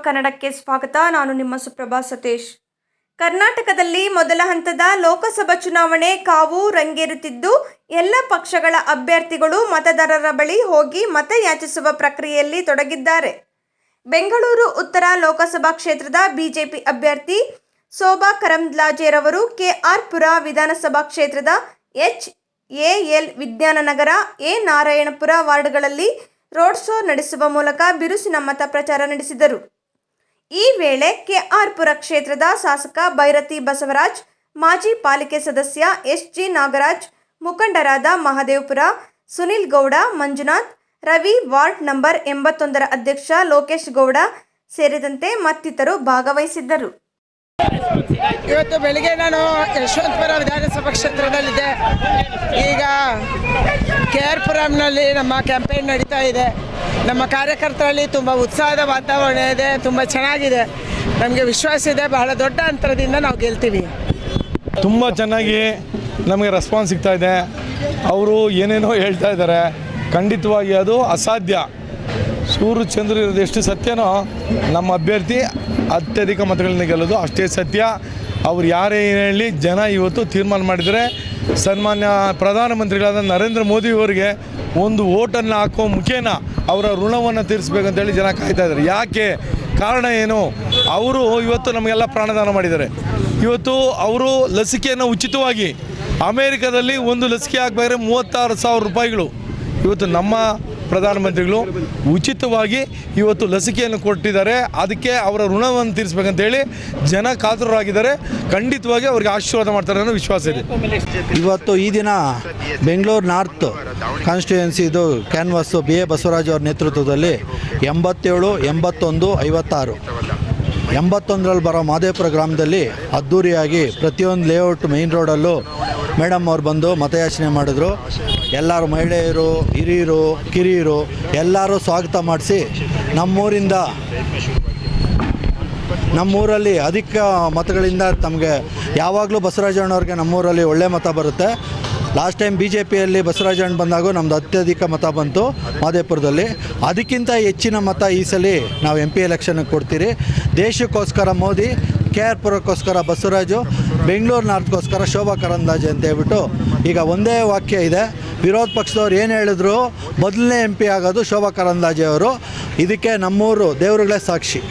ಕನ್ನಡಕ್ಕೆ ಸ್ವಾಗತ. ನಾನು ನಿಮ್ಮ ಸುಪ್ರಭಾ ಸತೀಶ್. ಕರ್ನಾಟಕದಲ್ಲಿ ಮೊದಲ ಹಂತದ ಲೋಕಸಭಾ ಚುನಾವಣೆ ಕಾವು ರಂಗೇರುತ್ತಿದ್ದು, ಎಲ್ಲ ಪಕ್ಷಗಳ ಅಭ್ಯರ್ಥಿಗಳು ಮತದಾರರ ಬಳಿ ಹೋಗಿ ಮತ ಯಾಚಿಸುವ ಪ್ರಕ್ರಿಯೆಯಲ್ಲಿ ತೊಡಗಿದ್ದಾರೆ. ಬೆಂಗಳೂರು ಉತ್ತರ ಲೋಕಸಭಾ ಕ್ಷೇತ್ರದ ಬಿಜೆಪಿ ಅಭ್ಯರ್ಥಿ ಶೋಭಾ ಕರಂದ್ಲಾಜೆರವರು ಕೆಆರ್ ಪುರ ವಿಧಾನಸಭಾ ಕ್ಷೇತ್ರದ HAL ವಿಜ್ಞಾನನಗರ, ಎ ನಾರಾಯಣಪುರ ವಾರ್ಡ್ಗಳಲ್ಲಿ ರೋಡ್ ಶೋ ನಡೆಸುವ ಮೂಲಕ ಬಿರುಸಿನ ಮತ ಪ್ರಚಾರ ನಡೆಸಿದರು. ಈ ವೇಳೆ ಕೆಆರ್ ಪುರ ಕ್ಷೇತ್ರದ ಶಾಸಕ ಭೈರತಿ ಬಸವರಾಜ್, ಮಾಜಿ ಪಾಲಿಕೆ ಸದಸ್ಯ SG ನಾಗರಾಜ್, ಮುಖಂಡರಾದ ಮಹದೇವಪುರ, ಸುನಿಲ್ ಗೌಡ, ಮಂಜುನಾಥ್, ರವಿ, ವಾರ್ಡ್ ನಂಬರ್ 81ರ ಅಧ್ಯಕ್ಷ ಲೋಕೇಶ್ ಗೌಡ ಸೇರಿದಂತೆ ಮತ್ತಿತರರು ಭಾಗವಹಿಸಿದ್ದರು. ಇವತ್ತು ಬೆಳಿಗ್ಗೆ ನಾನು ಯಶವಂತಪುರ ವಿಧಾನಸಭಾ ಕ್ಷೇತ್ರದಲ್ಲಿದ್ದೆ. ಈಗ KR ಪುರಂನಲ್ಲಿ ನಮ್ಮ ಕ್ಯಾಂಪೇನ್ ನಡೀತಾ ಇದೆ. ನಮ್ಮ ಕಾರ್ಯಕರ್ತರಲ್ಲಿ ತುಂಬ ಉತ್ಸಾಹದ ವಾತಾವರಣ ಇದೆ, ತುಂಬ ಚೆನ್ನಾಗಿದೆ. ನಮಗೆ ವಿಶ್ವಾಸ ಇದೆ, ಬಹಳ ದೊಡ್ಡ ಅಂತರದಿಂದ ನಾವು ಗೆಲ್ತೀವಿ. ತುಂಬ ಚೆನ್ನಾಗಿ ನಮಗೆ ರೆಸ್ಪಾನ್ಸ್ ಸಿಗ್ತಾ ಇದೆ. ಅವರು ಏನೇನೋ ಹೇಳ್ತಾ ಇದ್ದಾರೆ, ಖಂಡಿತವಾಗಿ ಅದು ಅಸಾಧ್ಯ. ಸೂರ್ಯ ಚಂದ್ರ ಇರೋದು ಎಷ್ಟು ಸತ್ಯನೋ ನಮ್ಮ ಅಭ್ಯರ್ಥಿ ಅತ್ಯಧಿಕ ಮತಗಳನ್ನ ಗೆಲ್ಲೋದು ಅಷ್ಟೇ ಸತ್ಯ. ಅವ್ರು ಯಾರೇ ಏನು ಹೇಳಿ ಜನ ಇವತ್ತು ತೀರ್ಮಾನ ಮಾಡಿದರೆ ಸನ್ಮಾನ್ಯ ಪ್ರಧಾನಮಂತ್ರಿಗಳಾದ ನರೇಂದ್ರ ಮೋದಿಯವರಿಗೆ ಒಂದು ಓಟನ್ನು ಹಾಕೋ ಮುಖೇನ ಅವರ ಋಣವನ್ನು ತೀರಿಸ್ಬೇಕಂತೇಳಿ ಜನ ಕಾಯ್ತಾ ಇದ್ದಾರೆ. ಯಾಕೆ, ಕಾರಣ ಏನು? ಅವರು ಇವತ್ತು ನಮಗೆಲ್ಲ ಪ್ರಾಣದಾನ ಮಾಡಿದ್ದಾರೆ. ಇವತ್ತು ಅವರು ಲಸಿಕೆಯನ್ನು ಉಚಿತವಾಗಿ ಅಮೇರಿಕಾದಲ್ಲಿ ಒಂದು ಲಸಿಕೆ ಹಾಕಬೇಕಾದ್ರೆ 36,000 ರೂಪಾಯಿಗಳು. ಇವತ್ತು ನಮ್ಮ ಪ್ರಧಾನಮಂತ್ರಿಗಳು ಉಚಿತವಾಗಿ ಇವತ್ತು ಲಸಿಕೆಯನ್ನು ಕೊಟ್ಟಿದ್ದಾರೆ. ಅದಕ್ಕೆ ಅವರ ಋಣವನ್ನು ತೀರಿಸ್ಬೇಕಂತೇಳಿ ಜನ ಕಾತುರರಾಗಿದ್ದಾರೆ. ಖಂಡಿತವಾಗಿ ಅವ್ರಿಗೆ ಆಶೀರ್ವಾದ ಮಾಡ್ತಾರೆ ಅನ್ನೋ ವಿಶ್ವಾಸ ಇದೆ. ಇವತ್ತು ಈ ದಿನ ಬೆಂಗಳೂರು ನಾರ್ತ್ ಕಾನ್ಸ್ಟಿಟ್ಯೂಯೆನ್ಸಿದು ಕ್ಯಾನ್ವಾಸು BA ಬಸವರಾಜ್ ಅವ್ರ ನೇತೃತ್ವದಲ್ಲಿ 87, 81, 56 81ರಲ್ಲಿ ಬರೋ ಮಾದೇಪುರ ಗ್ರಾಮದಲ್ಲಿ ಅದ್ಧೂರಿಯಾಗಿ ಪ್ರತಿಯೊಂದು ಲೇಔಟ್ ಮೈನ್ ರೋಡಲ್ಲೂ ಮೇಡಮ್ ಅವ್ರು ಬಂದು ಮತಯಾಚನೆ ಮಾಡಿದ್ರು. ಎಲ್ಲರೂ ಮಹಿಳೆಯರು, ಹಿರಿಯರು, ಕಿರಿಯರು ಎಲ್ಲರೂ ಸ್ವಾಗತ ಮಾಡಿಸಿ ನಮ್ಮೂರಲ್ಲಿ ಅಧಿಕ ಮತಗಳಿಂದ ತಮಗೆ ಯಾವಾಗಲೂ ಬಸವರಾಜಣ್ಣವ್ರಿಗೆ ನಮ್ಮೂರಲ್ಲಿ ಒಳ್ಳೆ ಮತ ಬರುತ್ತೆ. ಲಾಸ್ಟ್ ಟೈಮ್ BJPಯಲ್ಲಿ ಬಸವರಾಜಣ್ಣ ಬಂದಾಗ ನಮ್ಮದು ಅತ್ಯಧಿಕ ಮತ ಬಂತು ಮಾದೇಪುರದಲ್ಲಿ. ಅದಕ್ಕಿಂತ ಹೆಚ್ಚಿನ ಮತ ಈ ಸಲ ನಾವು MP ಎಲೆಕ್ಷನ್ಗೆ ಕೊಡ್ತೀರಿ. ದೇಶಕ್ಕೋಸ್ಕರ ಮೋದಿ, KR ಪುರಕ್ಕೋಸ್ಕರ ಬಸವರಾಜು, ಬೆಂಗಳೂರು ನಾರ್ತ್ಗೋಸ್ಕರ ಶೋಭಾ ಕರಂದ್ಲಾಜೆ ಅಂತ ಹೇಳ್ಬಿಟ್ಟು ಈಗ ಒಂದೇ ವಾಕ್ಯ ಇದೆ. ವಿರೋಧ ಪಕ್ಷದವ್ರು ಏನು ಹೇಳಿದ್ರು, ಮೊದಲನೇ MP ಆಗೋದು ಶೋಭಾ ಕರಂದ್ಲಾಜೆ ಅವರು. ಇದಕ್ಕೆ ನಮ್ಮೂರು ದೇವರುಗಳೇ ಸಾಕ್ಷಿ.